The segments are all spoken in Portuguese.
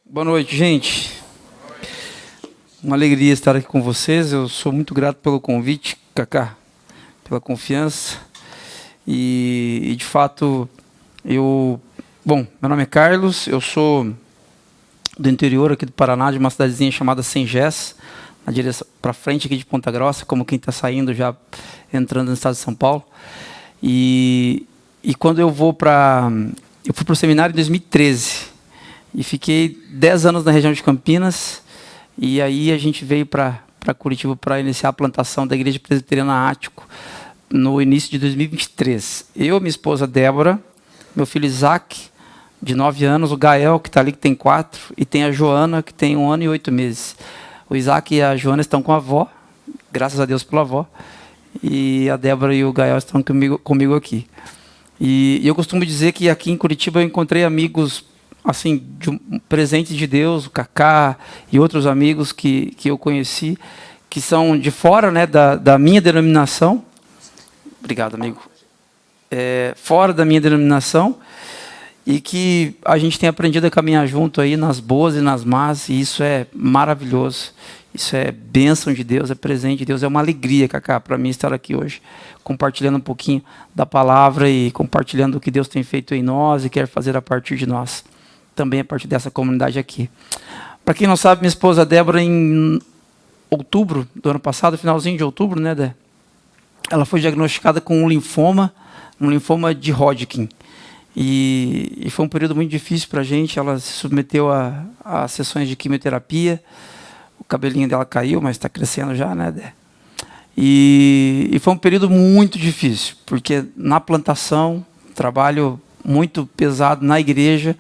Boa noite, gente. Uma alegria estar aqui com vocês. Eu sou muito grato pelo convite, Cacá, pela confiança. E de fato, meu nome é Carlos, eu sou do interior aqui do Paraná, de uma cidadezinha chamada Sengés, na direção para frente aqui de Ponta Grossa, como quem está saindo já entrando no estado de São Paulo. E quando eu fui para o seminário em 2013. E fiquei 10 anos na região de Campinas, e aí a gente veio para Curitiba para iniciar a plantação da Igreja Presbiteriana Ático, no início de 2023. Eu, minha esposa Débora, meu filho Isaac, de 9 anos, o Gael, que está ali, que tem 4, e tem a Joana, que tem 1 ano e 8 meses. O Isaac e a Joana estão com a avó, graças a Deus pela avó, e a Débora e o Gael estão comigo aqui. E eu costumo dizer que aqui em Curitiba eu encontrei amigos assim, de um presente de Deus, o Cacá e outros amigos que eu conheci, que são de fora, né, da minha denominação. Obrigado, amigo. Fora da minha denominação, e que a gente tem aprendido a caminhar junto aí nas boas e nas más, e isso é maravilhoso. Isso é bênção de Deus, é presente de Deus, é uma alegria, Cacá, para mim estar aqui hoje, compartilhando um pouquinho da palavra e compartilhando o que Deus tem feito em nós e quer fazer a partir de nós. Também a partir dessa comunidade aqui. Para quem não sabe, minha esposa Débora, em outubro do ano passado, finalzinho de outubro, né, Dé? Ela foi diagnosticada com um linfoma de Hodgkin. E foi um período muito difícil para a gente. Ela se submeteu a sessões de quimioterapia. O cabelinho dela caiu, mas está crescendo já, né, Dé? E foi um período muito difícil, porque na plantação, trabalho muito pesado na igreja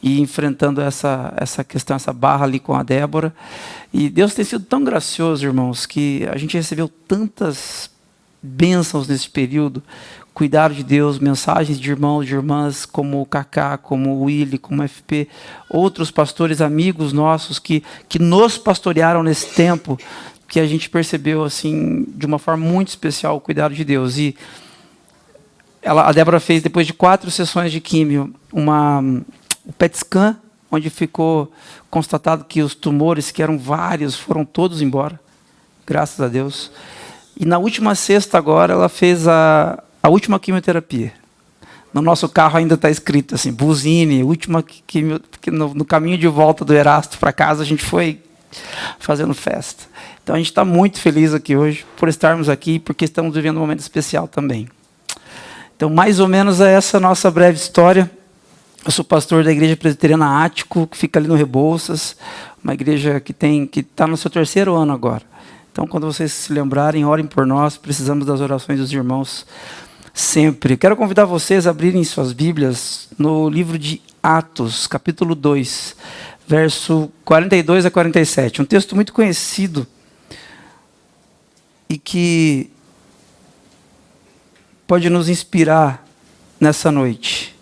e enfrentando essa questão, essa barra ali com a Débora. E Deus tem sido tão gracioso, irmãos, que a gente recebeu tantas bênçãos nesse período, cuidado de Deus, mensagens de irmãos, de irmãs, como o Cacá, como o Willy, como o FP, outros pastores, amigos nossos que nos pastorearam nesse tempo, que a gente percebeu assim, de uma forma muito especial o cuidado de Deus. E a Débora fez, depois de 4 sessões de químio, o PET scan, onde ficou constatado que os tumores, que eram vários, foram todos embora, graças a Deus. E na última sexta agora, ela fez a última quimioterapia. No nosso carro ainda está escrito assim, Buzine, última quimio, porque no caminho de volta do Erasto para casa, a gente foi fazendo festa. Então a gente está muito feliz aqui hoje, por estarmos aqui, porque estamos vivendo um momento especial também. Então, mais ou menos é essa nossa breve história. Eu sou pastor da Igreja Presbiteriana Ático, que fica ali no Rebouças, uma igreja que está no seu 3º ano agora. Então, quando vocês se lembrarem, orem por nós, precisamos das orações dos irmãos sempre. Quero convidar vocês a abrirem suas Bíblias no livro de Atos, capítulo 2, verso 42 a 47. Um texto muito conhecido e que pode nos inspirar nessa noite.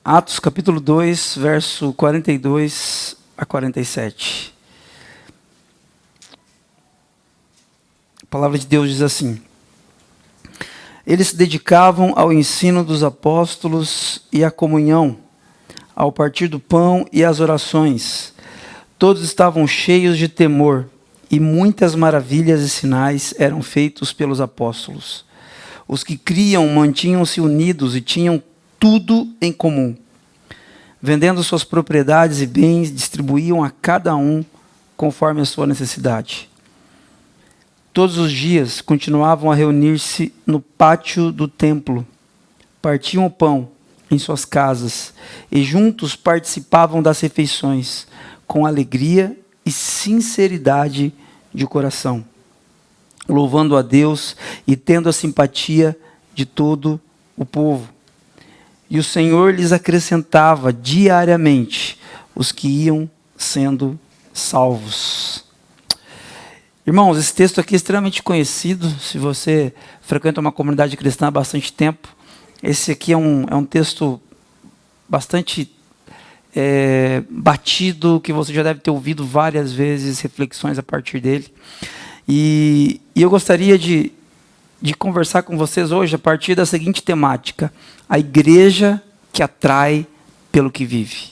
Atos capítulo 2, verso 42 a 47. A palavra de Deus diz assim: Eles se dedicavam ao ensino dos apóstolos e à comunhão, ao partir do pão e às orações. Todos estavam cheios de temor, e muitas maravilhas e sinais eram feitos pelos apóstolos. Os que criam mantinham-se unidos e tinham tudo em comum. Vendendo suas propriedades e bens, distribuíam a cada um conforme a sua necessidade. Todos os dias continuavam a reunir-se no pátio do templo, partiam o pão em suas casas e juntos participavam das refeições, com alegria e sinceridade de coração, louvando a Deus e tendo a simpatia de todo o povo. E o Senhor lhes acrescentava diariamente os que iam sendo salvos. Irmãos, esse texto aqui é extremamente conhecido. Se você frequenta uma comunidade cristã há bastante tempo, esse aqui é um texto bastante batido, que você já deve ter ouvido várias vezes, reflexões a partir dele. E eu gostaria de de conversar com vocês hoje a partir da seguinte temática: a igreja que atrai pelo que vive.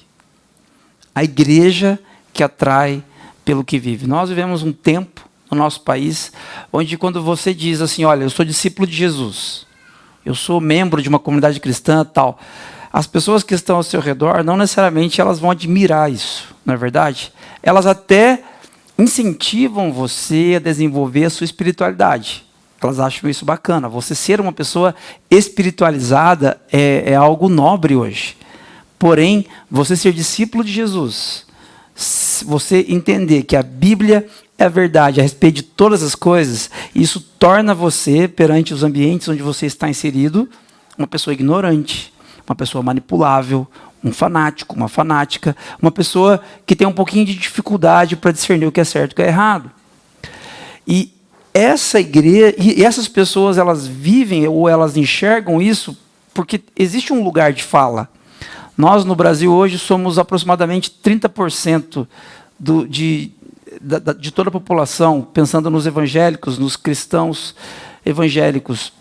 A igreja que atrai pelo que vive. Nós vivemos um tempo no nosso país onde, quando você diz assim, olha, eu sou discípulo de Jesus, eu sou membro de uma comunidade cristã, tal, as pessoas que estão ao seu redor, não necessariamente elas vão admirar isso, não é verdade? Elas até incentivam você a desenvolver a sua espiritualidade. Elas acham isso bacana. Você ser uma pessoa espiritualizada é algo nobre hoje. Porém, você ser discípulo de Jesus, você entender que a Bíblia é a verdade a respeito de todas as coisas, isso torna você, perante os ambientes onde você está inserido, uma pessoa ignorante, uma pessoa manipulável, um fanático, uma fanática, uma pessoa que tem um pouquinho de dificuldade para discernir o que é certo e o que é errado. E essa igreja, e essas pessoas, elas vivem ou elas enxergam isso porque existe um lugar de fala. Nós, no Brasil, hoje, somos aproximadamente 30% de toda a população, pensando nos evangélicos, nos cristãos evangélicos.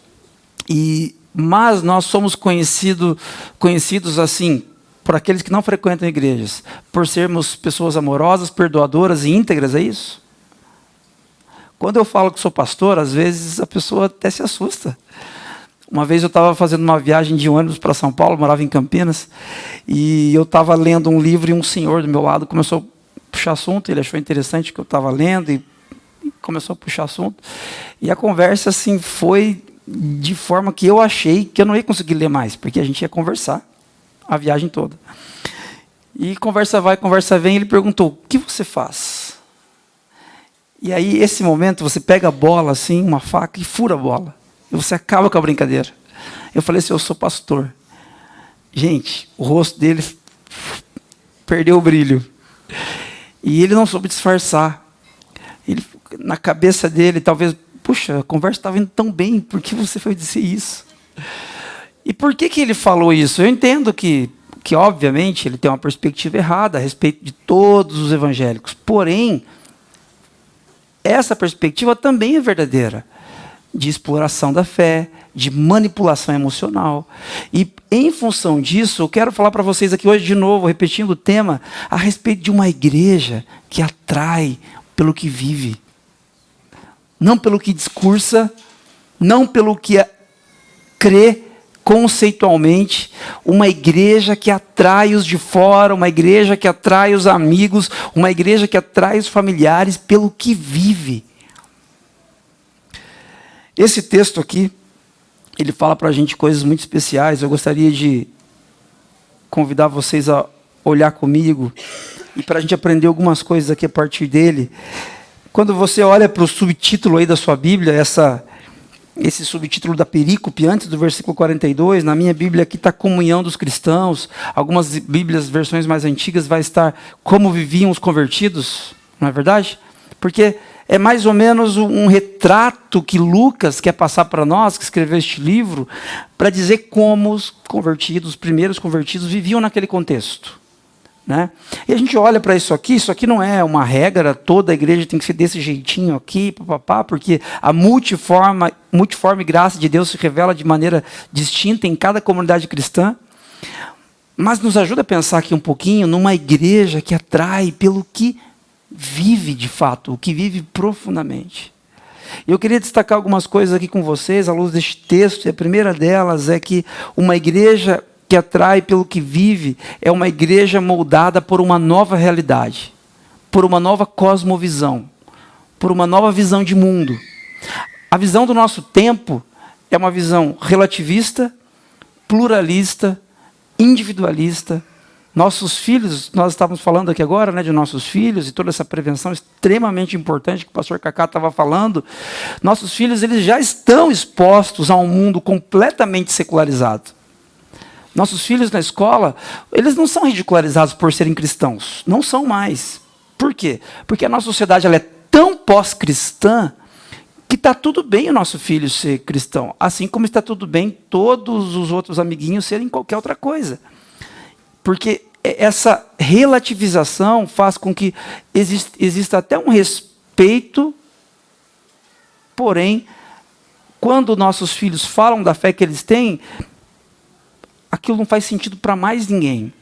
Mas nós somos conhecidos assim, por aqueles que não frequentam igrejas, por sermos pessoas amorosas, perdoadoras e íntegras, é isso? Quando eu falo que sou pastor, às vezes a pessoa até se assusta. Uma vez eu estava fazendo uma viagem de ônibus para São Paulo, morava em Campinas, e eu estava lendo um livro e um senhor do meu lado começou a puxar assunto, ele achou interessante o que eu estava lendo e começou a puxar assunto. E a conversa assim foi de forma que eu achei que eu não ia conseguir ler mais, porque a gente ia conversar a viagem toda. E conversa vai, conversa vem, ele perguntou, o que você faz? E aí, esse momento, você pega a bola assim, uma faca, e fura a bola. E você acaba com a brincadeira. Eu falei assim, eu sou pastor. Gente, o rosto dele perdeu o brilho. E ele não soube disfarçar. Na cabeça dele, talvez, puxa, a conversa estava indo tão bem, por que você foi dizer isso? E por que ele falou isso? Eu entendo que obviamente, ele tem uma perspectiva errada a respeito de todos os evangélicos. Porém, essa perspectiva também é verdadeira, de exploração da fé, de manipulação emocional. E, em função disso, eu quero falar para vocês aqui hoje, de novo, repetindo o tema, a respeito de uma igreja que atrai pelo que vive. Não pelo que discursa, não pelo que crê conceitualmente, uma igreja que atrai os de fora, uma igreja que atrai os amigos, uma igreja que atrai os familiares pelo que vive. Esse texto aqui, ele fala para a gente coisas muito especiais. Eu gostaria de convidar vocês a olhar comigo e para a gente aprender algumas coisas aqui a partir dele. Quando você olha para o subtítulo aí da sua Bíblia, esse subtítulo da perícope, antes do versículo 42, na minha Bíblia aqui está comunhão dos cristãos. Algumas Bíblias, versões mais antigas, vai estar como viviam os convertidos, não é verdade? Porque é mais ou menos um retrato que Lucas quer passar para nós, que escreveu este livro, para dizer como os convertidos, os primeiros convertidos, viviam naquele contexto. Né? E a gente olha para isso aqui não é uma regra, toda a igreja tem que ser desse jeitinho aqui, papapá, porque a multiforme graça de Deus se revela de maneira distinta em cada comunidade cristã, mas nos ajuda a pensar aqui um pouquinho numa igreja que atrai pelo que vive de fato, o que vive profundamente. Eu queria destacar algumas coisas aqui com vocês, à luz deste texto, e a primeira delas é que uma igreja que atrai pelo que vive é uma igreja moldada por uma nova realidade, por uma nova cosmovisão, por uma nova visão de mundo. A visão do nosso tempo é uma visão relativista, pluralista, individualista. Nossos filhos, nós estávamos falando aqui agora, né, de nossos filhos e toda essa prevenção extremamente importante que o pastor Cacá estava falando. Nossos filhos, eles já estão expostos a um mundo completamente secularizado. Nossos filhos na escola, eles não são ridicularizados por serem cristãos. Não são mais. Por quê? Porque a nossa sociedade ela é tão pós-cristã que está tudo bem o nosso filho ser cristão. Assim como está tudo bem todos os outros amiguinhos serem qualquer outra coisa. Porque essa relativização faz com que exista até um respeito, porém, quando nossos filhos falam da fé que eles têm, aquilo não faz sentido para mais ninguém.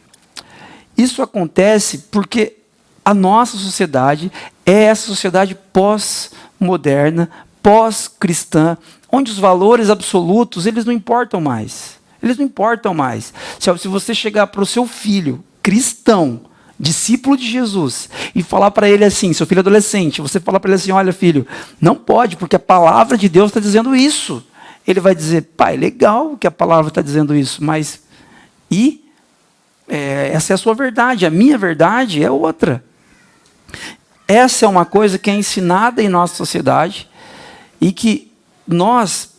Isso acontece porque a nossa sociedade é essa sociedade pós-moderna, pós-cristã, onde os valores absolutos, eles não importam mais. Eles não importam mais. Se você chegar para o seu filho cristão, discípulo de Jesus, e falar para ele assim, seu filho adolescente, você falar para ele assim, olha filho, não pode, porque a palavra de Deus está dizendo isso. Ele vai dizer, pai, legal que a palavra está dizendo isso, mas essa é a sua verdade, a minha verdade é outra. Essa é uma coisa que é ensinada em nossa sociedade e que nós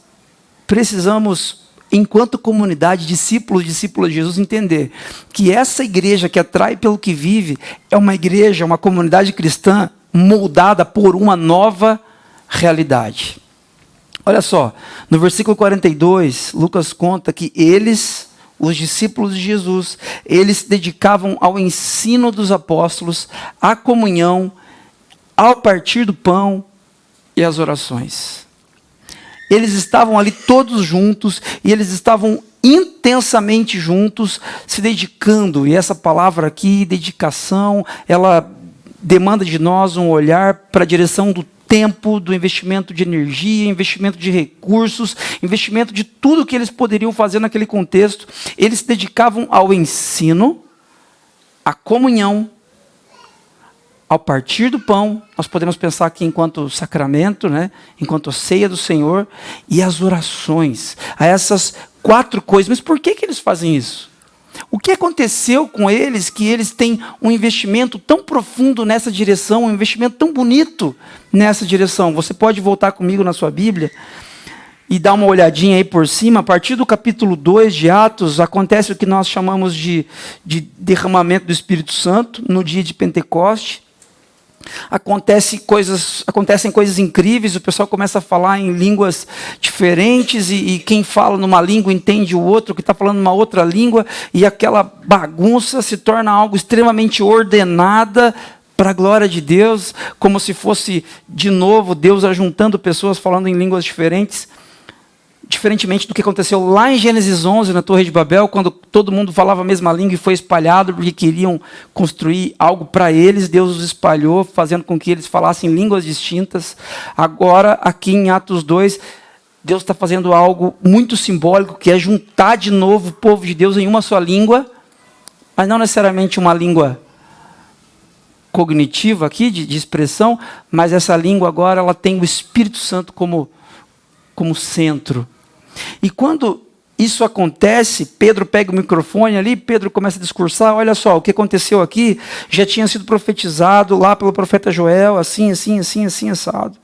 precisamos, enquanto comunidade, discípulos de Jesus, entender que essa igreja que atrai pelo que vive é uma igreja, uma comunidade cristã moldada por uma nova realidade. Olha só, no versículo 42, Lucas conta que eles, os discípulos de Jesus, eles se dedicavam ao ensino dos apóstolos, à comunhão, ao partir do pão e às orações. Eles estavam ali todos juntos e eles estavam intensamente juntos, se dedicando. E essa palavra aqui, dedicação, ela demanda de nós um olhar para a direção do tempo, do investimento de energia, investimento de recursos, investimento de tudo que eles poderiam fazer naquele contexto. Eles se dedicavam ao ensino, à comunhão, ao partir do pão. Nós podemos pensar aqui enquanto sacramento, né? Enquanto ceia do Senhor, e as orações, a essas 4 coisas. Mas por que eles fazem isso? O que aconteceu com eles que eles têm um investimento tão profundo nessa direção, um investimento tão bonito nessa direção? Você pode voltar comigo na sua Bíblia e dar uma olhadinha aí por cima. A partir do capítulo 2 de Atos, acontece o que nós chamamos de derramamento do Espírito Santo, no dia de Pentecoste. Acontecem coisas incríveis, o pessoal começa a falar em línguas diferentes e quem fala numa língua entende o outro que está falando uma outra língua, e aquela bagunça se torna algo extremamente ordenada para a glória de Deus, como se fosse de novo Deus ajuntando pessoas falando em línguas diferentes. Diferentemente do que aconteceu lá em Gênesis 11, na Torre de Babel, quando todo mundo falava a mesma língua e foi espalhado porque queriam construir algo para eles, Deus os espalhou, fazendo com que eles falassem línguas distintas. Agora, aqui em Atos 2, Deus está fazendo algo muito simbólico, que é juntar de novo o povo de Deus em uma só língua, mas não necessariamente uma língua cognitiva aqui, de expressão, mas essa língua agora ela tem o Espírito Santo como centro. E quando isso acontece, Pedro pega o microfone ali, Pedro começa a discursar, olha só, o que aconteceu aqui já tinha sido profetizado lá pelo profeta Joel, assim, assado.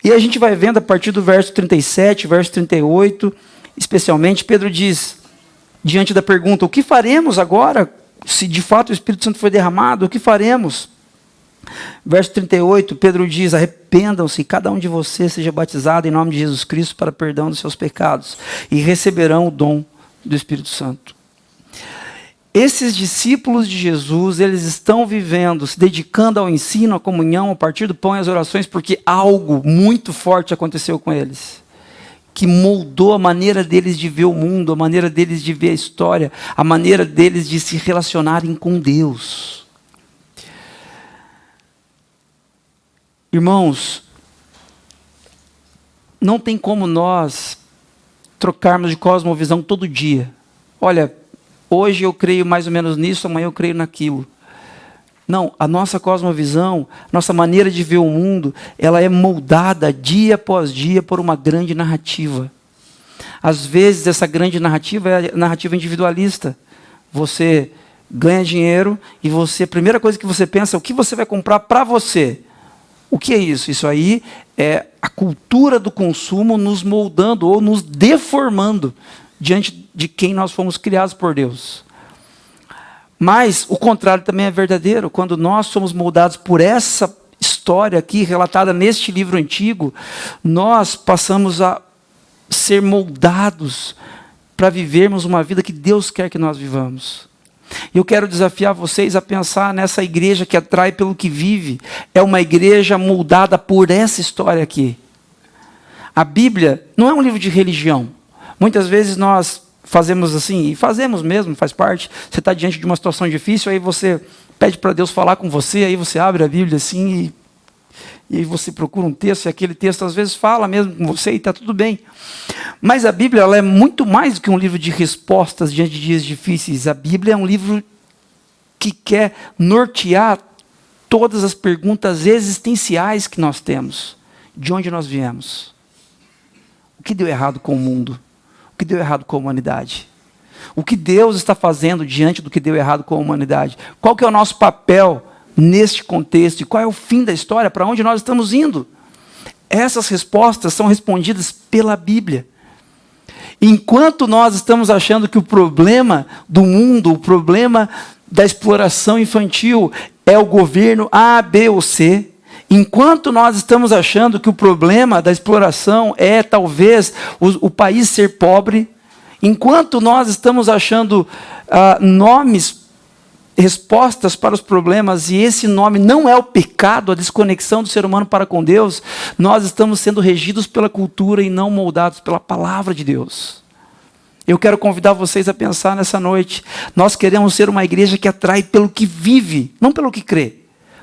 E a gente vai vendo a partir do verso 37, verso 38, especialmente, Pedro diz, diante da pergunta, o que faremos agora, se de fato o Espírito Santo foi derramado, o que faremos? Verso 38, Pedro diz, arrependam-se, cada um de vocês seja batizado em nome de Jesus Cristo para perdão dos seus pecados, e receberão o dom do Espírito Santo. Esses discípulos de Jesus, eles estão vivendo, se dedicando ao ensino, à comunhão, a partir do pão e às orações, porque algo muito forte aconteceu com eles, que moldou a maneira deles de ver o mundo, a maneira deles de ver a história, a maneira deles de se relacionarem com Deus. Irmãos, não tem como nós trocarmos de cosmovisão todo dia. Olha, hoje eu creio mais ou menos nisso, amanhã eu creio naquilo. Não, a nossa cosmovisão, nossa maneira de ver o mundo, ela é moldada dia após dia por uma grande narrativa. Às vezes essa grande narrativa é a narrativa individualista. Você ganha dinheiro e a primeira coisa que você pensa é o que você vai comprar para você. O que é isso? Isso aí é a cultura do consumo nos moldando ou nos deformando diante de quem nós fomos criados por Deus. Mas o contrário também é verdadeiro. Quando nós somos moldados por essa história aqui, relatada neste livro antigo, nós passamos a ser moldados para vivermos uma vida que Deus quer que nós vivamos. Eu quero desafiar vocês a pensar nessa igreja que atrai pelo que vive. É uma igreja moldada por essa história aqui. A Bíblia não é um livro de religião. Muitas vezes nós fazemos assim, e fazemos mesmo, faz parte. Você está diante de uma situação difícil, aí você pede para Deus falar com você, aí você abre a Bíblia assim, e aí você procura um texto, e aquele texto às vezes fala mesmo com você, e está tudo bem. Mas a Bíblia ela é muito mais do que um livro de respostas diante de dias difíceis. A Bíblia é um livro que quer nortear todas as perguntas existenciais que nós temos. De onde nós viemos? O que deu errado com o mundo? O que deu errado com a humanidade? O que Deus está fazendo diante do que deu errado com a humanidade? Qual que é o nosso papel neste contexto? E qual é o fim da história? Para onde nós estamos indo? Essas respostas são respondidas pela Bíblia. Enquanto nós estamos achando que o problema do mundo, o problema da exploração infantil é o governo A, B ou C, enquanto nós estamos achando que o problema da exploração é talvez o país ser pobre, enquanto nós estamos achando nomes, respostas para os problemas, e esse nome não é o pecado, a desconexão do ser humano para com Deus, nós estamos sendo regidos pela cultura e não moldados pela palavra de Deus. Eu quero convidar vocês a pensar nessa noite. Nós queremos ser uma igreja que atrai pelo que vive, não pelo que crê.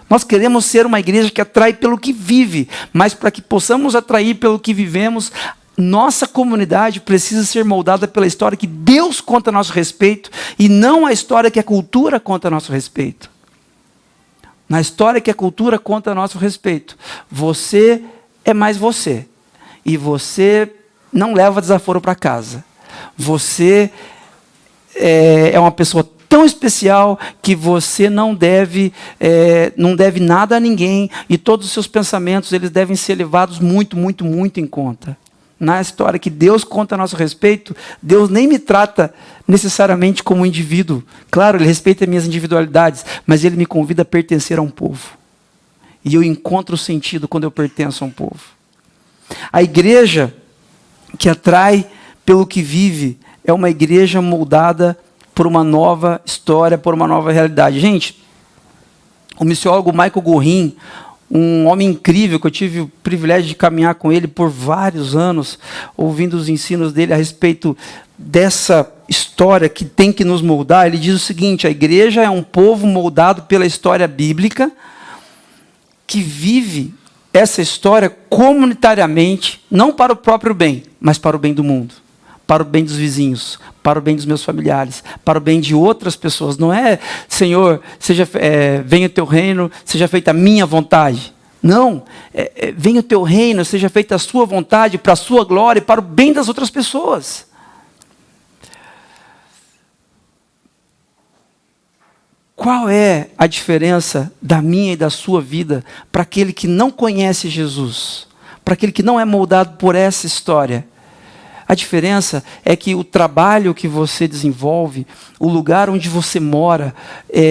Nós queremos ser uma igreja que atrai pelo que vive, mas para que possamos atrair pelo que vivemos, nossa comunidade precisa ser moldada pela história que Deus conta a nosso respeito e não a história que a cultura conta a nosso respeito. Na história que a cultura conta a nosso respeito, você é mais você. E você não leva desaforo para casa. Você é uma pessoa tão especial que você não deve nada a ninguém, e todos os seus pensamentos eles devem ser levados muito, muito, muito em conta. Na história que Deus conta a nosso respeito, Deus nem me trata necessariamente como um indivíduo. Claro, Ele respeita minhas individualidades, mas Ele me convida a pertencer a um povo. E eu encontro sentido quando eu pertenço a um povo. A igreja que atrai pelo que vive é uma igreja moldada por uma nova história, por uma nova realidade. Gente, o missiólogo Michael Gorin, um homem incrível, que eu tive o privilégio de caminhar com ele por vários anos, ouvindo os ensinos dele a respeito dessa história que tem que nos moldar. Ele diz o seguinte: a igreja é um povo moldado pela história bíblica, que vive essa história comunitariamente, não para o próprio bem, mas para o bem do mundo, para o bem dos vizinhos, para o bem dos meus familiares, para o bem de outras pessoas. Não é, Senhor, venha o teu reino, seja feita a minha vontade. Não, venha o teu reino, seja feita a sua vontade, para a sua glória e para o bem das outras pessoas. Qual é a diferença da minha e da sua vida para aquele que não conhece Jesus, para aquele que não é moldado por essa história? A diferença é que o trabalho que você desenvolve, o lugar onde você mora,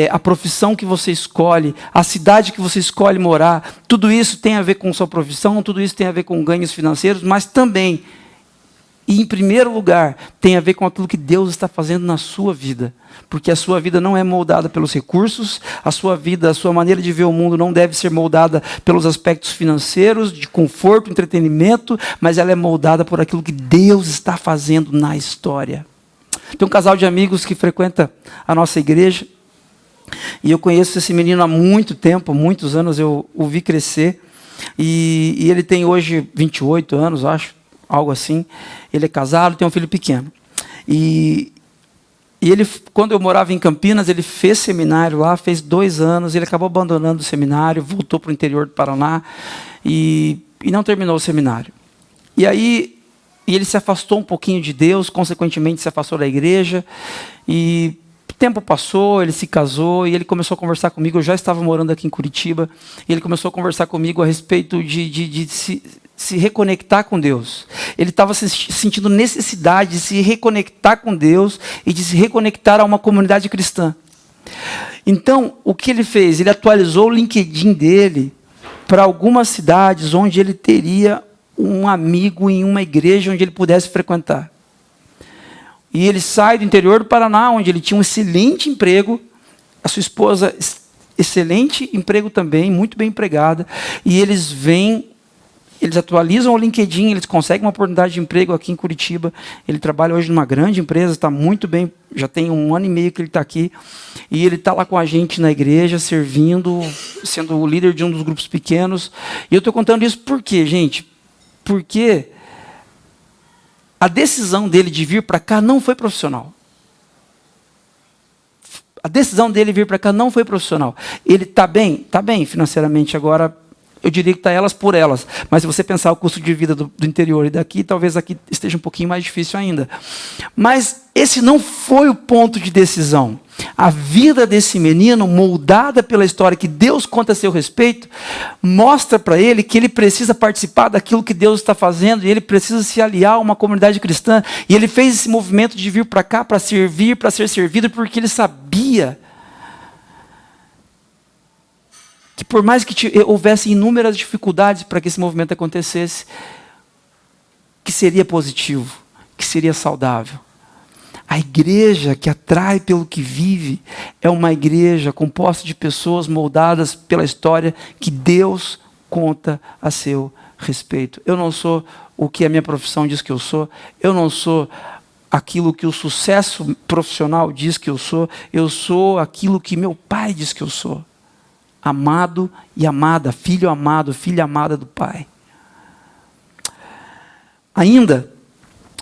a profissão que você escolhe, a cidade que você escolhe morar, tudo isso tem a ver com sua profissão, tudo isso tem a ver com ganhos financeiros, mas também, e em primeiro lugar, tem a ver com aquilo que Deus está fazendo na sua vida. Porque a sua vida não é moldada pelos recursos, a sua vida, a sua maneira de ver o mundo não deve ser moldada pelos aspectos financeiros, de conforto, entretenimento, mas ela é moldada por aquilo que Deus está fazendo na história. Tem um casal de amigos que frequenta a nossa igreja, e eu conheço esse menino há muito tempo, há muitos anos, eu o vi crescer, e ele tem hoje 28 anos, acho, algo assim. Ele é casado, tem um filho pequeno. E ele, quando eu morava em Campinas, ele fez seminário lá, fez 2 anos, ele acabou abandonando o seminário, voltou para o interior do Paraná e não terminou o seminário. E aí ele se afastou um pouquinho de Deus, consequentemente se afastou da igreja, e o tempo passou, ele se casou, e ele começou a conversar comigo. Eu já estava morando aqui em Curitiba, e ele começou a conversar comigo a respeito de se reconectar com Deus. Ele estava sentindo necessidade de se reconectar com Deus e de se reconectar a uma comunidade cristã. Então, o que ele fez? Ele atualizou o LinkedIn dele para algumas cidades onde ele teria um amigo em uma igreja onde ele pudesse frequentar. E ele sai do interior do Paraná, onde ele tinha um excelente emprego, a sua esposa, excelente emprego também, muito bem empregada, e eles vêm eles atualizam o LinkedIn, eles conseguem uma oportunidade de emprego aqui em Curitiba. Ele trabalha hoje numa grande empresa, está muito bem, já tem 1 ano e meio que ele está aqui. E ele está lá com a gente na igreja, servindo, sendo o líder de um dos grupos pequenos. E eu estou contando isso por quê, gente? Porque a decisão dele de vir para cá não foi profissional. A decisão dele vir para cá não foi profissional. Ele está bem financeiramente agora. Eu diria que está elas por elas. Mas se você pensar o custo de vida do interior e daqui, talvez aqui esteja um pouquinho mais difícil ainda. Mas esse não foi o ponto de decisão. A vida desse menino, moldada pela história que Deus conta a seu respeito, mostra para ele que ele precisa participar daquilo que Deus está fazendo, e ele precisa se aliar a uma comunidade cristã. E ele fez esse movimento de vir para cá para servir, para ser servido, porque ele sabia que por mais que houvesse inúmeras dificuldades para que esse movimento acontecesse, que seria positivo, que seria saudável. A igreja que atrai pelo que vive é uma igreja composta de pessoas moldadas pela história que Deus conta a seu respeito. Eu não sou o que a minha profissão diz que eu sou, eu não sou aquilo que o sucesso profissional diz que eu sou aquilo que meu pai diz que eu sou. Amado e amada, filho amado, filha amada do Pai. Ainda,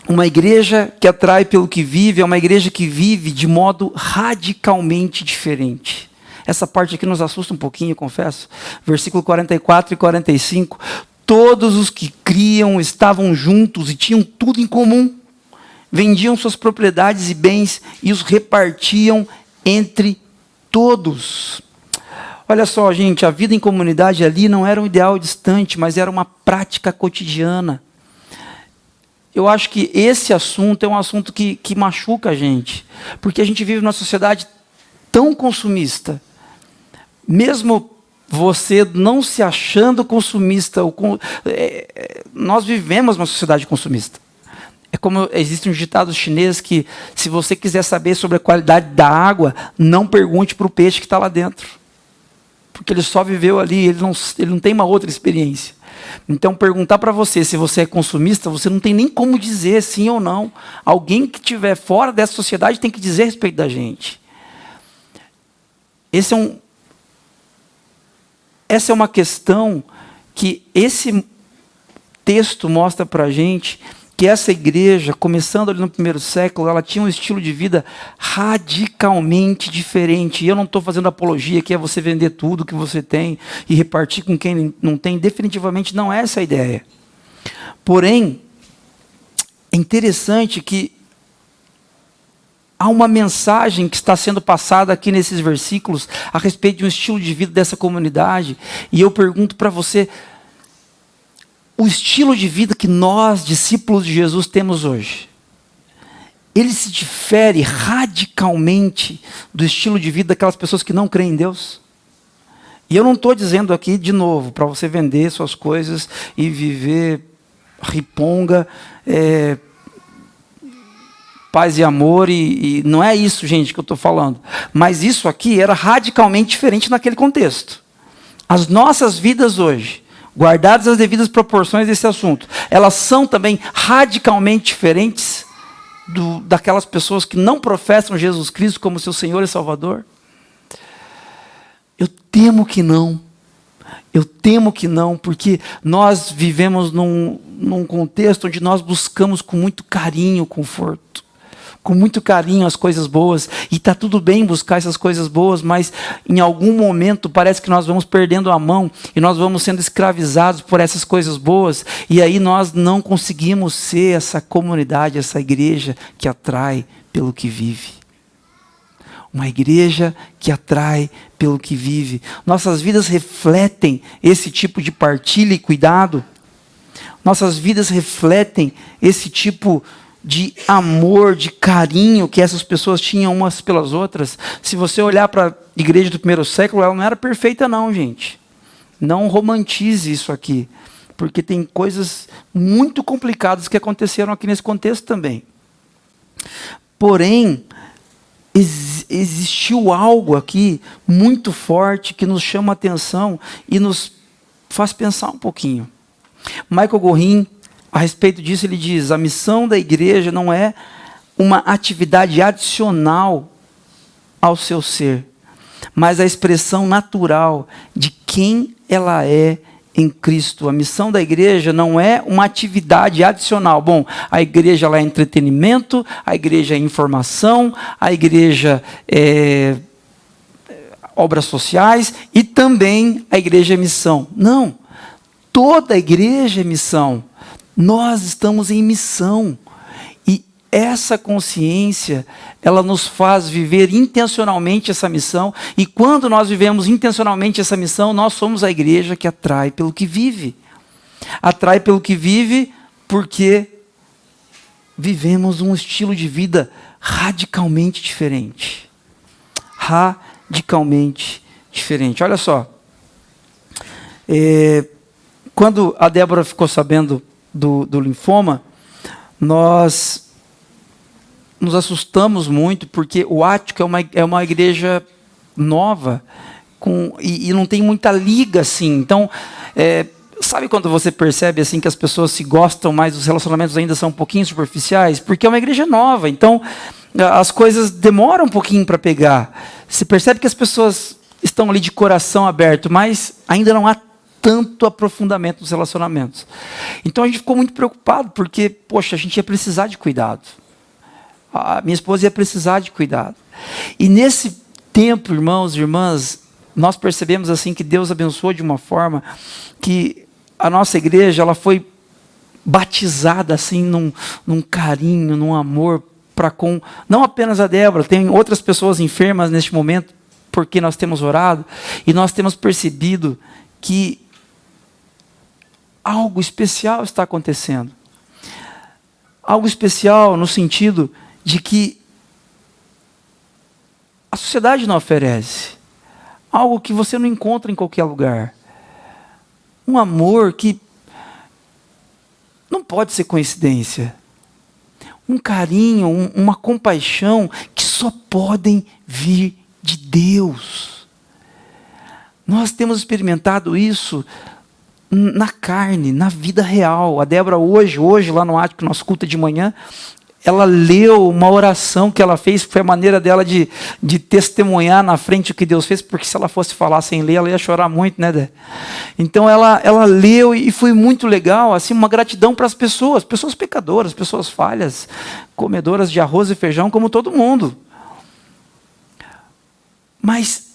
uma igreja que atrai pelo que vive é uma igreja que vive de modo radicalmente diferente. Essa parte aqui nos assusta um pouquinho, eu confesso. Versículo 44 e 45. Todos os que criam estavam juntos e tinham tudo em comum. Vendiam suas propriedades e bens e os repartiam entre todos. Olha só, gente, a vida em comunidade ali não era um ideal distante, mas era uma prática cotidiana. Eu acho que esse assunto é um assunto que machuca a gente, porque a gente vive numa sociedade tão consumista. Mesmo você não se achando consumista, nós vivemos uma sociedade consumista. É como existe um ditado chinês que, se você quiser saber sobre a qualidade da água, não pergunte para o peixe que está lá dentro. Porque ele só viveu ali, ele não tem uma outra experiência. Então, perguntar para você se você é consumista, você não tem nem como dizer sim ou não. Alguém que estiver fora dessa sociedade tem que dizer a respeito da gente. Essa é uma questão que esse texto mostra para a gente, que essa igreja, começando ali no 1º século, ela tinha um estilo de vida radicalmente diferente. E eu não estou fazendo apologia, que é você vender tudo que você tem e repartir com quem não tem. Definitivamente não é essa a ideia. Porém, é interessante que há uma mensagem que está sendo passada aqui nesses versículos a respeito de um estilo de vida dessa comunidade. E eu pergunto para você, o estilo de vida que nós, discípulos de Jesus, temos hoje, ele se difere radicalmente do estilo de vida daquelas pessoas que não creem em Deus? E eu não estou dizendo aqui, de novo, para você vender suas coisas e viver riponga, paz e amor, e não é isso, gente, que eu estou falando. Mas isso aqui era radicalmente diferente naquele contexto. As nossas vidas hoje, guardadas as devidas proporções desse assunto, elas são também radicalmente diferentes daquelas pessoas que não professam Jesus Cristo como seu Senhor e Salvador? Eu temo que não. Eu temo que não, porque nós vivemos num contexto onde nós buscamos com muito carinho o conforto, com muito carinho as coisas boas, e está tudo bem buscar essas coisas boas, mas em algum momento parece que nós vamos perdendo a mão, e nós vamos sendo escravizados por essas coisas boas, e aí nós não conseguimos ser essa comunidade, essa igreja que atrai pelo que vive. Uma igreja que atrai pelo que vive. Nossas vidas refletem esse tipo de partilha e cuidado. Nossas vidas refletem esse tipo de amor, de carinho que essas pessoas tinham umas pelas outras. Se você olhar para a igreja do 1º século, ela não era perfeita não, gente. Não romantize isso aqui, porque tem coisas muito complicadas que aconteceram aqui nesse contexto também. Porém, existiu algo aqui muito forte que nos chama a atenção e nos faz pensar um pouquinho. Michael Gorin, a respeito disso, ele diz: a missão da igreja não é uma atividade adicional ao seu ser, mas a expressão natural de quem ela é em Cristo. A missão da igreja não é uma atividade adicional. Bom, a igreja ela é entretenimento, a igreja é informação, a igreja é obras sociais e também a igreja é missão. Não, toda a igreja é missão. Nós estamos em missão. E essa consciência, ela nos faz viver intencionalmente essa missão. E quando nós vivemos intencionalmente essa missão, nós somos a igreja que atrai pelo que vive. Atrai pelo que vive porque vivemos um estilo de vida radicalmente diferente. Radicalmente diferente. Olha só. Quando a Débora ficou sabendo do linfoma, nós nos assustamos muito, porque o Ático é uma igreja nova, e não tem muita liga assim. Então, sabe quando você percebe assim que as pessoas se gostam, mas os relacionamentos ainda são um pouquinho superficiais? Porque é uma igreja nova, então as coisas demoram um pouquinho para pegar. Você percebe que as pessoas estão ali de coração aberto, mas ainda não há tanto aprofundamento dos relacionamentos. Então a gente ficou muito preocupado, porque, poxa, a gente ia precisar de cuidado. A minha esposa ia precisar de cuidado. E nesse tempo, irmãos e irmãs, nós percebemos assim que Deus abençoou de uma forma que a nossa igreja ela foi batizada assim num carinho, num amor para com não apenas a Débora, tem outras pessoas enfermas neste momento, porque nós temos orado e nós temos percebido que algo especial está acontecendo. Algo especial no sentido de que a sociedade não oferece. Algo que você não encontra em qualquer lugar. Um amor que não pode ser coincidência. Um carinho, uma compaixão que só podem vir de Deus. Nós temos experimentado isso na carne, na vida real. A Débora hoje lá no Ático, nosso culto de manhã, ela leu uma oração que ela fez, que foi a maneira dela de testemunhar na frente o que Deus fez, porque se ela fosse falar sem ler, ela ia chorar muito, né, Dé? Então ela leu e foi muito legal, assim, uma gratidão para as pessoas pecadoras, pessoas falhas, comedoras de arroz e feijão, como todo mundo. Mas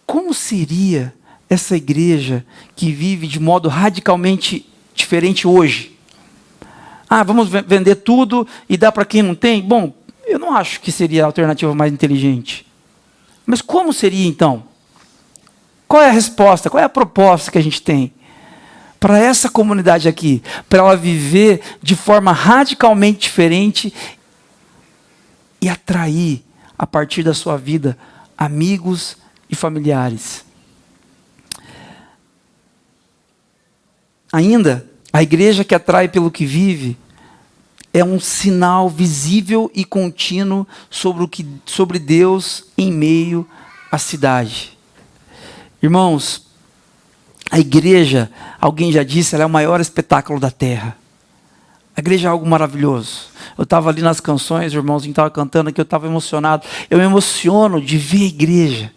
como seria essa igreja que vive de modo radicalmente diferente hoje? Vamos vender tudo e dar para quem não tem? Bom, eu não acho que seria a alternativa mais inteligente. Mas como seria então? Qual é a resposta? Qual é a proposta que a gente tem para essa comunidade aqui? Para ela viver de forma radicalmente diferente e atrair, a partir da sua vida, amigos e familiares. Ainda, a igreja que atrai pelo que vive é um sinal visível e contínuo sobre Deus em meio à cidade. Irmãos, a igreja, alguém já disse, ela é o maior espetáculo da terra. A igreja é algo maravilhoso. Eu estava ali nas canções, o irmãozinho estava cantando aqui, eu estava emocionado. Eu me emociono de ver a igreja.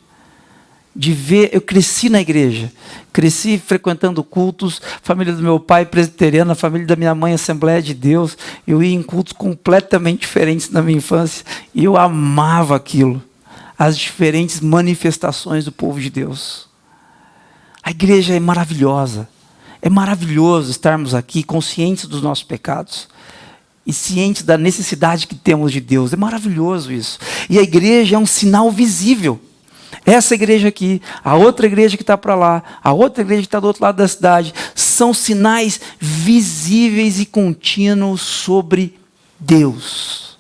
Eu cresci na igreja, cresci frequentando cultos, família do meu pai presbiteriana, família da minha mãe Assembleia de Deus. Eu ia em cultos completamente diferentes na minha infância e eu amava aquilo, as diferentes manifestações do povo de Deus. A igreja é maravilhosa, é maravilhoso estarmos aqui conscientes dos nossos pecados e cientes da necessidade que temos de Deus. É maravilhoso isso. E a igreja é um sinal visível. Essa igreja aqui, a outra igreja que está para lá, a outra igreja que está do outro lado da cidade, são sinais visíveis e contínuos sobre Deus.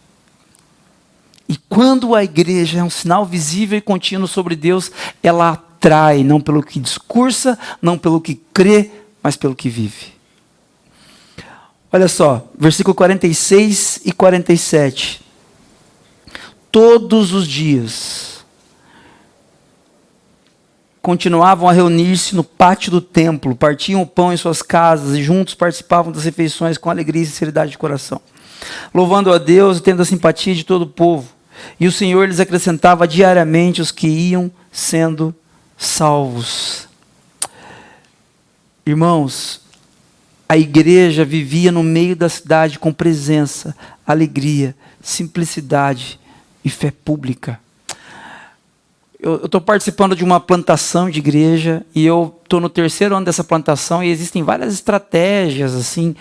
E quando a igreja é um sinal visível e contínuo sobre Deus, ela atrai, não pelo que discursa, não pelo que crê, mas pelo que vive. Olha só, versículo 46 e 47. Todos os dias, continuavam a reunir-se no pátio do templo, partiam o pão em suas casas e juntos participavam das refeições com alegria e sinceridade de coração, louvando a Deus e tendo a simpatia de todo o povo. E o Senhor lhes acrescentava diariamente os que iam sendo salvos. Irmãos, a igreja vivia no meio da cidade com presença, alegria, simplicidade e fé pública. Eu estou participando de uma plantação de igreja e eu estou no 3º ano dessa plantação e existem várias estratégias assim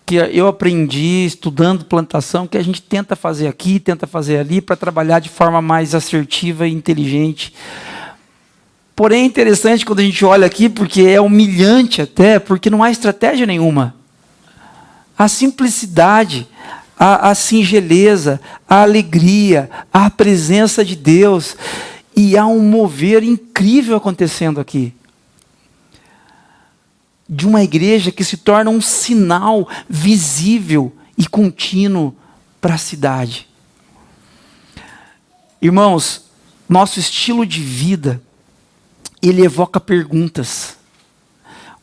que eu aprendi estudando plantação que a gente tenta fazer aqui, tenta fazer ali para trabalhar de forma mais assertiva e inteligente. Porém é interessante quando a gente olha aqui porque é humilhante até, porque não há estratégia nenhuma. A simplicidade, a singeleza, a alegria, a presença de Deus. E há um mover incrível acontecendo aqui. De uma igreja que se torna um sinal visível e contínuo para a cidade. Irmãos, nosso estilo de vida, ele evoca perguntas.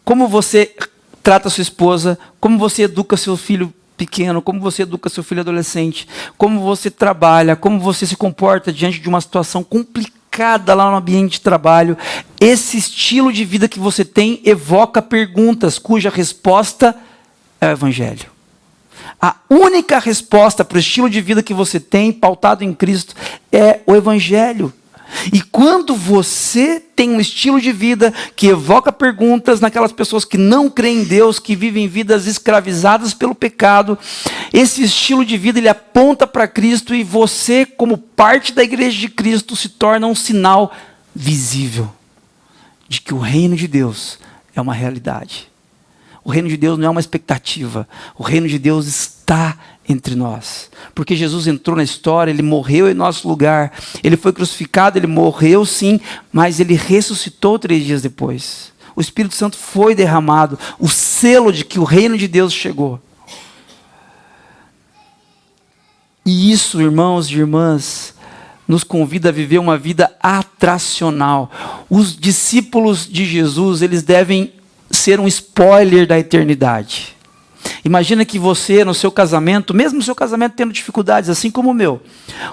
Como você trata a sua esposa? Como você educa seu filho pequeno? Como você educa seu filho adolescente? Como você trabalha? Como você se comporta diante de uma situação complicada lá no ambiente de trabalho? Esse estilo de vida que você tem evoca perguntas cuja resposta é o Evangelho. A única resposta para o estilo de vida que você tem, pautado em Cristo, é o Evangelho. E quando você tem um estilo de vida que evoca perguntas naquelas pessoas que não creem em Deus, que vivem vidas escravizadas pelo pecado, esse estilo de vida ele aponta para Cristo e você, como parte da igreja de Cristo, se torna um sinal visível de que o reino de Deus é uma realidade. O reino de Deus não é uma expectativa, o reino de Deus está entre nós. Porque Jesus entrou na história, ele morreu em nosso lugar, ele foi crucificado, ele morreu sim, mas ele ressuscitou 3 dias depois. O Espírito Santo foi derramado, o selo de que o reino de Deus chegou. E isso, irmãos e irmãs, nos convida a viver uma vida atracional. Os discípulos de Jesus, eles devem ser um spoiler da eternidade. Imagina que você, no seu casamento, mesmo o seu casamento tendo dificuldades, assim como o meu,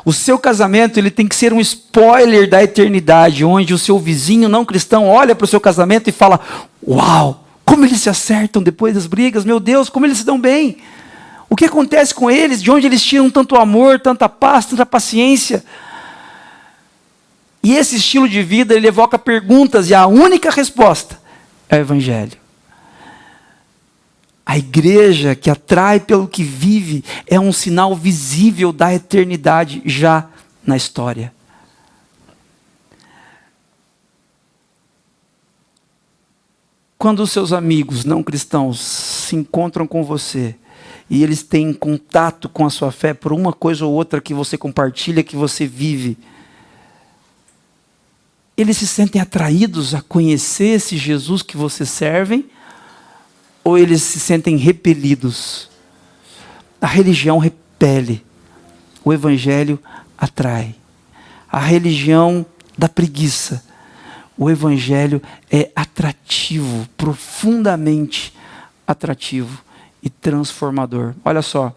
o seu casamento ele tem que ser um spoiler da eternidade, onde o seu vizinho não cristão olha para o seu casamento e fala: uau, como eles se acertam depois das brigas, meu Deus, como eles se dão bem. O que acontece com eles? De onde eles tiram tanto amor, tanta paz, tanta paciência? E esse estilo de vida, ele evoca perguntas, e a única resposta é o Evangelho. A igreja que atrai pelo que vive é um sinal visível da eternidade já na história. Quando os seus amigos não cristãos se encontram com você e eles têm contato com a sua fé por uma coisa ou outra que você compartilha, que você vive, eles se sentem atraídos a conhecer esse Jesus que você serve, ou eles se sentem repelidos? A religião repele, o Evangelho atrai. A religião dá preguiça, o Evangelho é atrativo, profundamente atrativo e transformador. Olha só,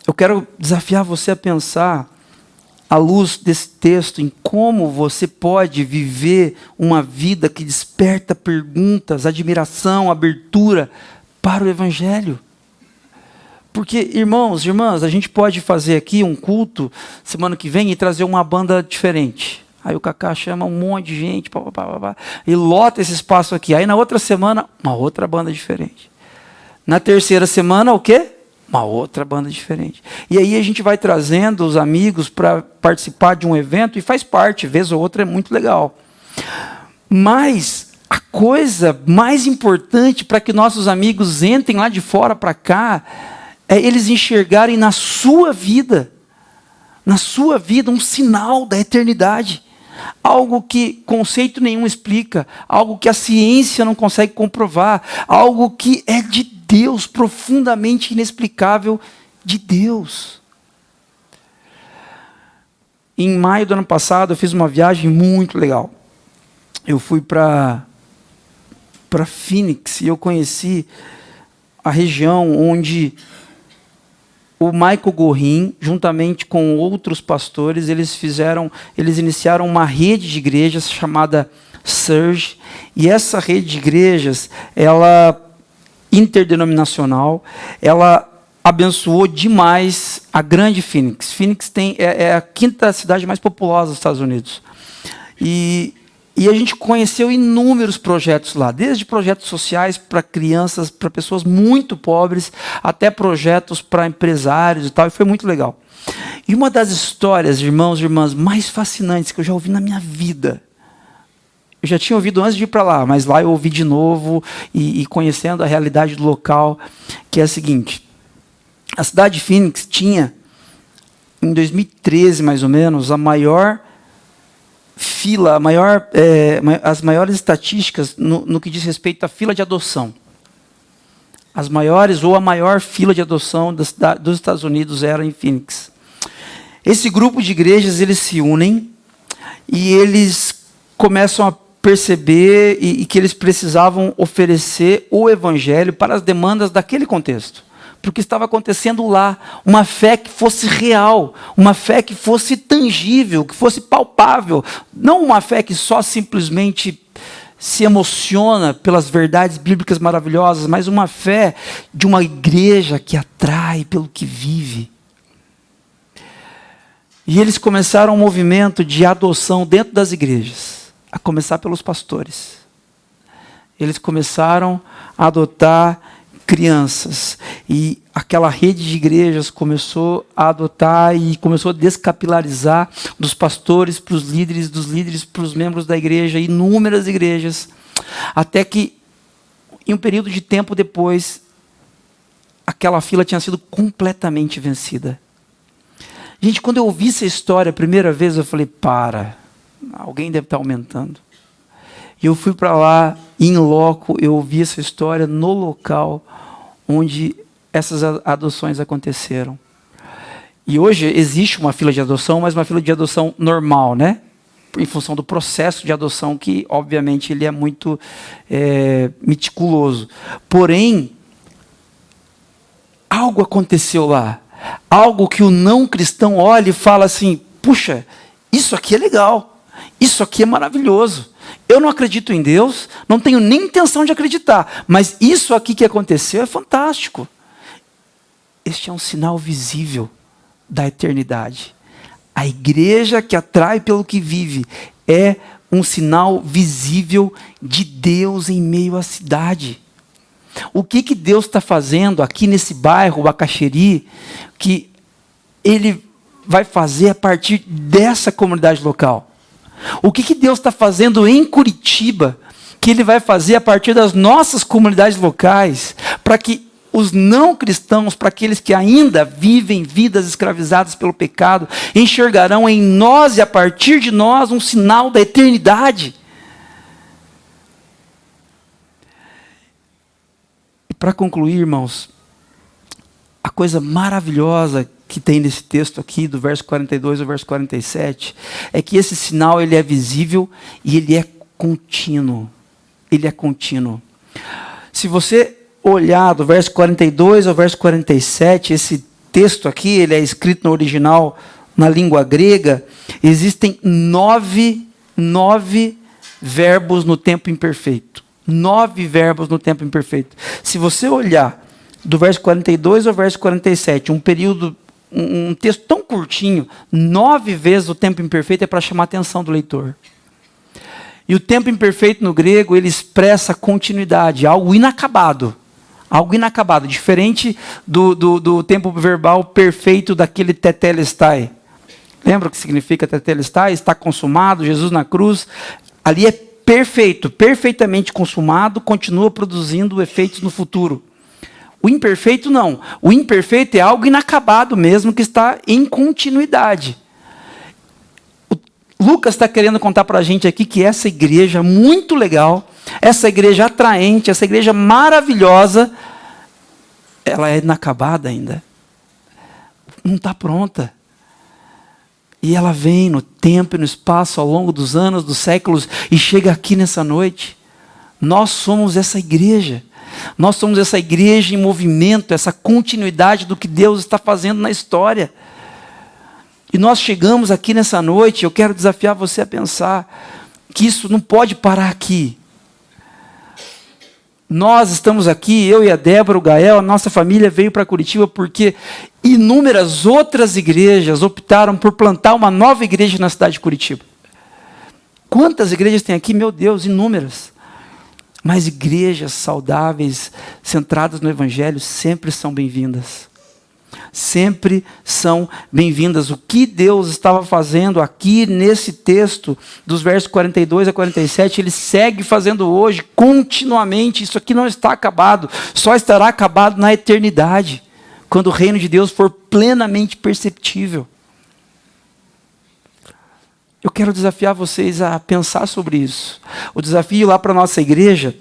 eu quero desafiar você a pensar, à luz desse texto, em como você pode viver uma vida que desperta perguntas, admiração, abertura para o Evangelho. Porque, irmãos e irmãs, a gente pode fazer aqui um culto semana que vem e trazer uma banda diferente. Aí o Cacá chama um monte de gente, e lota esse espaço aqui. Aí na outra semana, uma outra banda diferente. Na terceira semana, o quê? Uma outra banda diferente. E aí a gente vai trazendo os amigos para participar de um evento e faz parte, vez ou outra é muito legal. Mas a coisa mais importante para que nossos amigos entrem lá de fora para cá é eles enxergarem na sua vida um sinal da eternidade. Algo que conceito nenhum explica, algo que a ciência não consegue comprovar, algo que é de Deus, profundamente inexplicável de Deus. Em maio do ano passado, eu fiz uma viagem muito legal. Eu fui para Phoenix e eu conheci a região onde o Michael Gorin, juntamente com outros pastores, eles iniciaram uma rede de igrejas chamada Surge. E essa rede de igrejas, ela interdenominacional, ela abençoou demais a grande Phoenix. Phoenix é a quinta cidade mais populosa dos Estados Unidos. E a gente conheceu inúmeros projetos lá, desde projetos sociais para crianças, para pessoas muito pobres, até projetos para empresários e tal, e foi muito legal. E uma das histórias, irmãos e irmãs, mais fascinantes que eu já ouvi na minha vida, eu já tinha ouvido antes de ir para lá, mas lá eu ouvi de novo, e conhecendo a realidade do local, que é a seguinte: a cidade de Phoenix tinha, em 2013 mais ou menos, a maior fila, as maiores estatísticas no que diz respeito à fila de adoção. As maiores ou a maior fila de adoção dos Estados Unidos era em Phoenix. Esse grupo de igrejas, eles se unem e eles começam a perceber e que eles precisavam oferecer o evangelho para as demandas daquele contexto. Porque estava acontecendo lá, uma fé que fosse real, uma fé que fosse tangível, que fosse palpável, não uma fé que só simplesmente se emociona pelas verdades bíblicas maravilhosas, mas uma fé de uma igreja que atrai pelo que vive. E eles começaram um movimento de adoção dentro das igrejas, a começar pelos pastores. Eles começaram a adotar crianças, e aquela rede de igrejas começou a adotar e começou a descapilarizar dos pastores para os líderes, dos líderes para os membros da igreja, inúmeras igrejas, até que, em um período de tempo depois, aquela fila tinha sido completamente vencida. Gente, quando eu ouvi essa história a primeira vez, eu falei, alguém deve estar aumentando. E eu fui para lá, em loco, eu ouvi essa história no local onde essas adoções aconteceram. E hoje existe uma fila de adoção, mas uma fila de adoção normal, né? Em função do processo de adoção, que obviamente ele é muito meticuloso. Porém, algo aconteceu lá. Algo que o não cristão olha e fala assim, puxa, isso aqui é legal, isso aqui é maravilhoso. Eu não acredito em Deus, não tenho nem intenção de acreditar, mas isso aqui que aconteceu é fantástico. Este é um sinal visível da eternidade. A igreja que atrai pelo que vive é um sinal visível de Deus em meio à cidade. O que Deus está fazendo aqui nesse bairro, Bacaxeri, que Ele vai fazer a partir dessa comunidade local? O que Deus está fazendo em Curitiba, que Ele vai fazer a partir das nossas comunidades locais, para que os não cristãos, para aqueles que ainda vivem vidas escravizadas pelo pecado, enxergarão em nós e a partir de nós um sinal da eternidade. E para concluir, irmãos, a coisa maravilhosa que tem nesse texto aqui, do verso 42 ao verso 47, é que esse sinal ele é visível e ele é contínuo. Ele é contínuo. Se você olhar do verso 42 ao verso 47, esse texto aqui, ele é escrito no original, na língua grega, existem nove verbos no tempo imperfeito. 9 verbos no tempo imperfeito. Se você olhar do verso 42 ao verso 47, um texto tão curtinho, 9 vezes o tempo imperfeito é para chamar a atenção do leitor. E o tempo imperfeito no grego, ele expressa continuidade, algo inacabado. Algo inacabado, diferente do tempo verbal perfeito daquele tetelestai. Lembra o que significa tetelestai? Está consumado, Jesus na cruz. Ali é perfeito, perfeitamente consumado, continua produzindo efeitos no futuro. O imperfeito não. O imperfeito é algo inacabado mesmo, que está em continuidade. Lucas está querendo contar para a gente aqui que essa igreja muito legal, essa igreja atraente, essa igreja maravilhosa, ela é inacabada ainda. Não está pronta. E ela vem no tempo e no espaço, ao longo dos anos, dos séculos, e chega aqui nessa noite. Nós somos essa igreja. Nós somos essa igreja em movimento, essa continuidade do que Deus está fazendo na história. E nós chegamos aqui nessa noite, eu quero desafiar você a pensar que isso não pode parar aqui. Nós estamos aqui, eu e a Débora, o Gael, a nossa família veio para Curitiba porque inúmeras outras igrejas optaram por plantar uma nova igreja na cidade de Curitiba. Quantas igrejas tem aqui? Meu Deus, inúmeras. Mas igrejas saudáveis, centradas no Evangelho, sempre são bem-vindas. Sempre são bem-vindas. O que Deus estava fazendo aqui nesse texto, dos versos 42 a 47, Ele segue fazendo hoje, continuamente. Isso aqui não está acabado, só estará acabado na eternidade, quando o reino de Deus for plenamente perceptível. Eu quero desafiar vocês a pensar sobre isso. O desafio lá para a nossa igreja,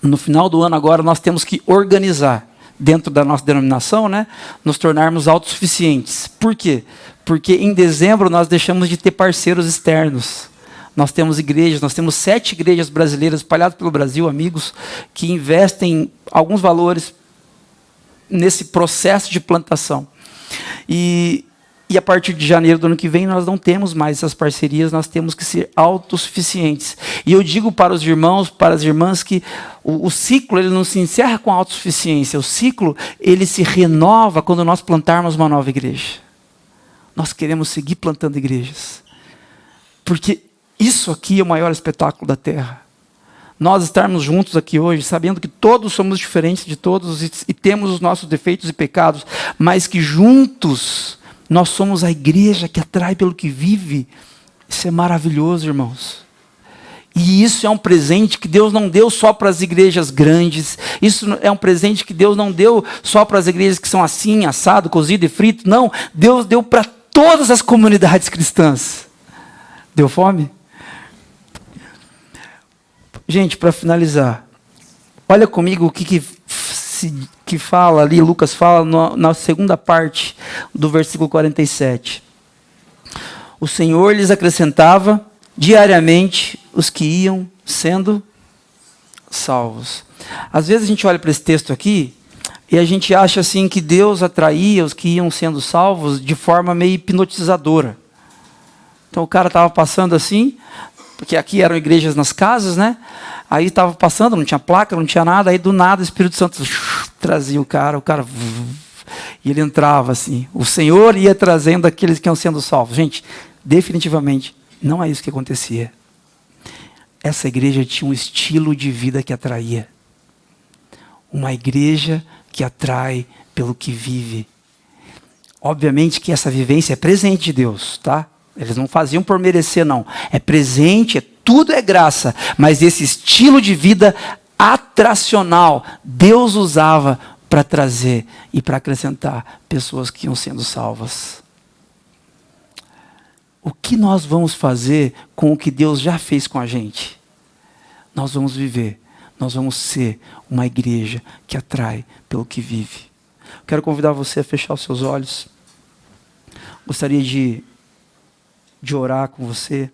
no final do ano agora, nós temos que organizar, dentro da nossa denominação, né, nos tornarmos autossuficientes. Por quê? Porque em dezembro nós deixamos de ter parceiros externos. Nós temos igrejas, nós temos 7 igrejas brasileiras espalhadas pelo Brasil, amigos, que investem alguns valores nesse processo de plantação. E a partir de janeiro do ano que vem, nós não temos mais essas parcerias, nós temos que ser autossuficientes. E eu digo para os irmãos, para as irmãs, que o ciclo ele não se encerra com a autossuficiência, o ciclo ele se renova quando nós plantarmos uma nova igreja. Nós queremos seguir plantando igrejas, porque isso aqui é o maior espetáculo da terra. Nós estarmos juntos aqui hoje, sabendo que todos somos diferentes de todos e temos os nossos defeitos e pecados, mas que juntos nós somos a igreja que atrai pelo que vive. Isso é maravilhoso, irmãos. E isso é um presente que Deus não deu só para as igrejas grandes. Isso é um presente que Deus não deu só para as igrejas que são assim, assado, cozido e frito. Não, Deus deu para todas as comunidades cristãs. Deu fome? Gente, para finalizar, olha comigo o que fala ali, Lucas fala na segunda parte do versículo 47. O Senhor lhes acrescentava diariamente os que iam sendo salvos. Às vezes a gente olha para esse texto aqui e a gente acha assim que Deus atraía os que iam sendo salvos de forma meio hipnotizadora. Então o cara estava passando assim, porque aqui eram igrejas nas casas, né? Aí estava passando, não tinha placa, não tinha nada, aí do nada o Espírito Santo trazia o cara e ele entrava assim. O Senhor ia trazendo aqueles que iam sendo salvos. Gente, definitivamente não é isso que acontecia. Essa igreja tinha um estilo de vida que atraía. Uma igreja que atrai pelo que vive. Obviamente que essa vivência é presente de Deus, tá? Eles não faziam por merecer, não. É presente, tudo é graça. Mas esse estilo de vida atracional, Deus usava para trazer e para acrescentar pessoas que iam sendo salvas. O que nós vamos fazer com o que Deus já fez com a gente? Nós vamos viver, nós vamos ser uma igreja que atrai pelo que vive. Quero convidar você a fechar os seus olhos. Gostaria de orar com você.